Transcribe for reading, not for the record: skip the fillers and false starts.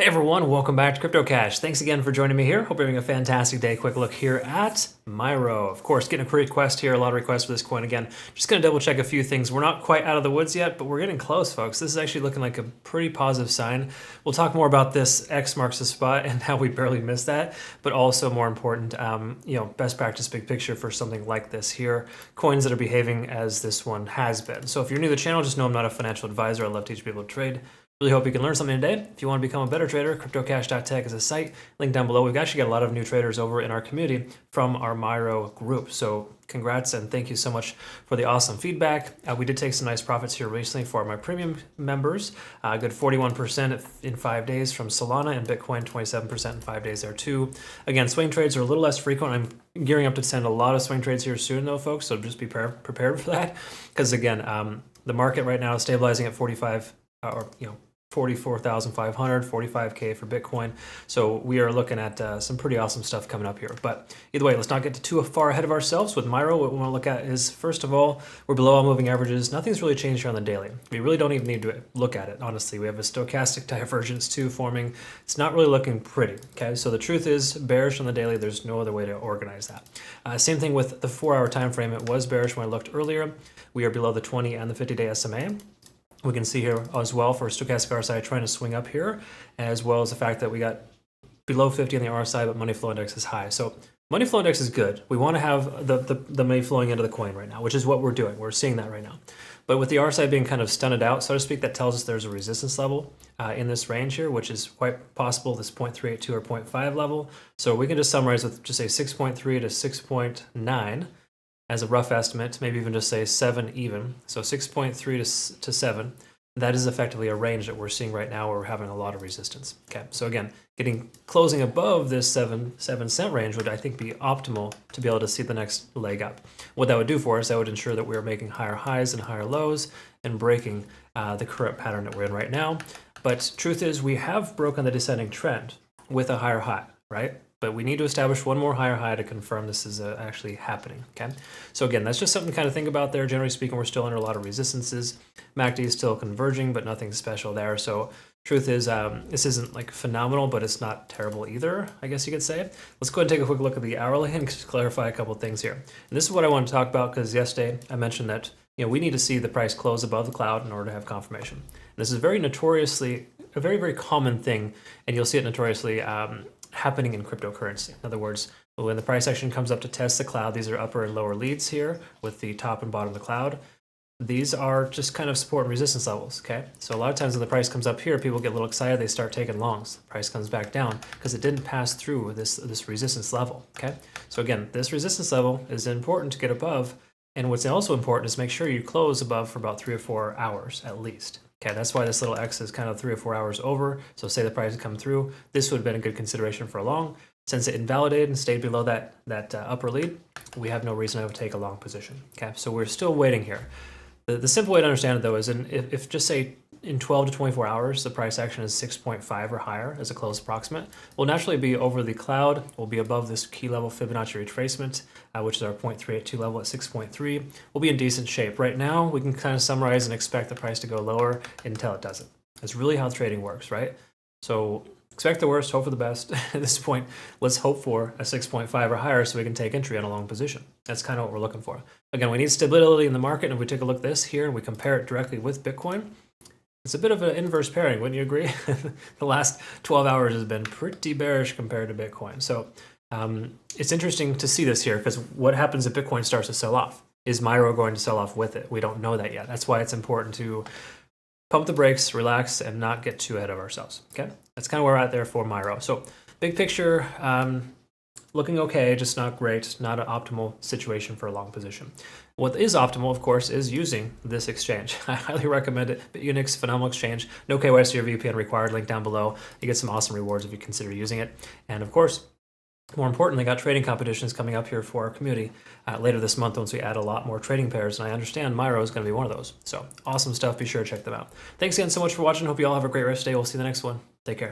Hey everyone, welcome back to Crypto Cash. Thanks again for joining me here. Hope you're having a fantastic day. Quick look here at MYRO. Of course, getting a request here, a lot of requests for this coin again. Just gonna double check a few things. We're not quite out of the woods yet, but we're getting close, folks. This is actually looking like a pretty positive sign. We'll talk more about this X marks the spot and how we barely missed that, but also more important, best practice big picture for something like this here. Coins that are behaving as this one has been. So if you're new to the channel, just know I'm not a financial advisor. I love to teach people to trade. Really hope you can learn something today. If you want to become a better trader, cryptocash.tech is a site. Link down below. We've actually got a lot of new traders over in our community from our MYRO group. So congrats and thank you so much for the awesome feedback. We did take some nice profits here recently for my premium members. Good 41% in 5 days from Solana, and Bitcoin 27% in 5 days there too. Again, swing trades are a little less frequent. I'm gearing up to send a lot of swing trades here soon though, folks. So just be prepared for that. Because again, the market right now is stabilizing at 44,500, 45K for Bitcoin. So we are looking at some pretty awesome stuff coming up here. But either way, let's not get too far ahead of ourselves. With MYRO, what we want to look at is, first of all, we're below all moving averages. Nothing's really changed here on the daily. We really don't even need to look at it, honestly. We have a stochastic divergence too forming. It's not really looking pretty, okay? So the truth is bearish on the daily. There's no other way to organize that. Same thing with the 4-hour time frame. It was bearish when I looked earlier. We are below the 20 and the 50-day SMA. We can see here as well for stochastic RSI trying to swing up here, as well as the fact that we got below 50 on the RSI, but money flow index is high. So money flow index is good. We want to have the money flowing into the coin right now, which is what we're doing. We're seeing that right now. But with the RSI being kind of stunted out, so to speak, that tells us there's a resistance level in this range here, which is quite possible this 0.382 or 0.5 level. So we can just summarize with just say 6.3 to 6.9. as a rough estimate, maybe even just say 7 even. So 6.3 to 7, that is effectively a range that we're seeing right now where we're having a lot of resistance. Okay, so again, closing above this 7 cent range would, I think, be optimal to be able to see the next leg up. What that would do for us, that would ensure that we're making higher highs and higher lows and breaking the current pattern that we're in right now. But truth is, we have broken the descending trend with a higher high, right? But we need to establish one more higher high to confirm this is actually happening, okay? So again, that's just something to kind of think about there. Generally speaking, we're still under a lot of resistances. MACD is still converging, but nothing special there. So truth is, this isn't like phenomenal, but it's not terrible either, I guess you could say. Let's go ahead and take a quick look at the hourly and just clarify a couple of things here. And this is what I want to talk about because yesterday I mentioned that we need to see the price close above the cloud in order to have confirmation. And this is very notoriously a very, very common thing, and you'll see it notoriously happening in cryptocurrency. In other words, when the price action comes up to test the cloud, these are upper and lower leads here with the top and bottom of the cloud. These are just kind of support and resistance levels, okay? So a lot of times when the price comes up here, people get a little excited, they start taking longs. The price comes back down because it didn't pass through this resistance level, okay? So again, this resistance level is important to get above, and what's also important is make sure you close above for about 3 or 4 hours at least. Okay, that's why this little X is kind of 3 or 4 hours over. So say the price had come through, this would have been a good consideration for a long. Since it invalidated and stayed below that upper lead, we have no reason to take a long position. Okay, so we're still waiting here. The simple way to understand it though is if just say in 12 to 24 hours, the price action is 6.5 or higher as a close approximate, we'll naturally be over the cloud, we'll be above this key level Fibonacci retracement, which is our 0.382 level at 6.3. We'll be in decent shape. Right now, we can kind of summarize and expect the price to go lower until it doesn't. That's really how trading works, right? So expect the worst, hope for the best. At this point, let's hope for a 6.5 or higher so we can take entry on a long position. That's kind of what we're looking for. Again, we need stability in the market, and if we take a look at this here and we compare it directly with Bitcoin, it's a bit of an inverse pairing, wouldn't you agree? The last 12 hours has been pretty bearish compared to Bitcoin. So it's interesting to see this here because what happens if Bitcoin starts to sell off? Is MYRO going to sell off with it? We don't know that yet. That's why it's important to pump the brakes, relax, and not get too ahead of ourselves, okay? That's kind of where we're at there for MYRO. So big picture, looking okay, just not great, not an optimal situation for a long position. What is optimal, of course, is using this exchange. I highly recommend it. Bitunix, phenomenal exchange. No KYC or VPN required, link down below. You get some awesome rewards if you consider using it. And of course, more importantly, got trading competitions coming up here for our community later this month once we add a lot more trading pairs. And I understand MYRO is going to be one of those. So awesome stuff. Be sure to check them out. Thanks again so much for watching. Hope you all have a great rest of the day. We'll see you in the next one. Take care.